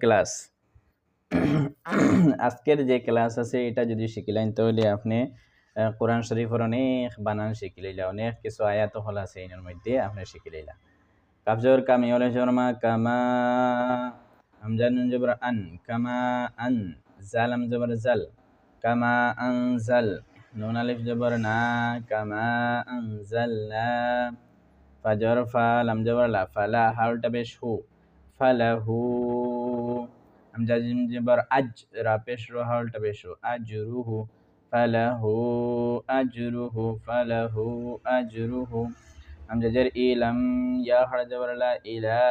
Class আজকের যে class আছে এটা যদি শিখিলেন তাহলে আপনি কোরআন শরীফের অনেক বানান শিখিলাইলা, অনেক কিছু আয়াত হল আছে এর মধ্যে আপনি শিখিলাইলা। কাফজর কামি হলে শর্মা কামা, হামজা নুন জবর আন কামা আন, জাল হাম জবর জাল কামা আনজাল, নুন আলিফ জবর না কামা আনজালনা, ফাজর ফা লাম জবর লা ফালা হালটা বেশ হু ফালাহু, হামজা জিম জবর আজ রা পেশ রো হালটা বেশ হু আজরুহু ফালাহু আজরুহু ফালাহু আজরুহু, হামজা জের ইলাম ইয়া হা জবর লা ইলা,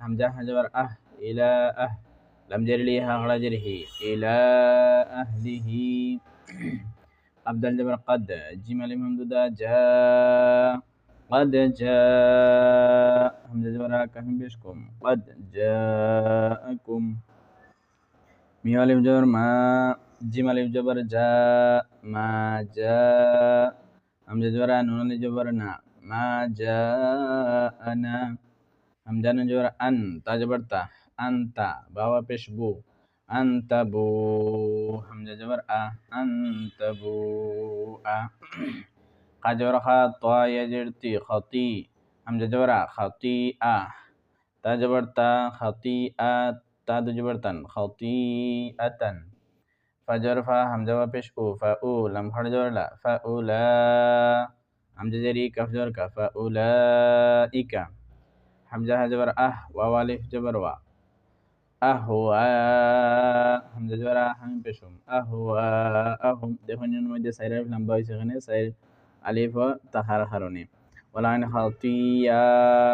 হামজা হা জবর আহ ইলা আহ, লাম জের লি হা হা জের হি ইলা আহলিহি, আবদাল জবর قد জিম আলিফ মামদুদা জা قد جاء، হামজা জবর কাহিম পেশ কম قد جاءكم، মিম আলিফ জবর মা জিম আলিফ জবর জা মা জা, হামজা জবর নুন আলিফ জবর না মা জাআনা, হামজা নুন জবর আন তা জবর তা আনতা, বাওয়া পেশ বু আনতাবু, হামজা জবর আ আনতাবু আ, খা জবর খা তা ইয়া জের তি খাতি, হামজা জবর আ খাতি আ, তা জবর তা খাতি আ, তা দু জবর তান খাতি আতান, ফাজর ফা হামজা ওয়া পেশ উ ফা উ লাম হর জবর লা ফা উলা, হামজা জের ই কাফ জবর কা ফা উলাইকা, হামজা হা জবর আহ ওয়া আলিফ জবর ওয়া আহওয়া, হামজা জবর হামিম পেশ হুম আহওয়া আহুম, দেখুন এর মধ্যে সাইর আলিফ লম্বা হয়েছে, এখানে সাইর আলিফ তাহার কারণে। ওয়ালা আইন খাতিয়াতিন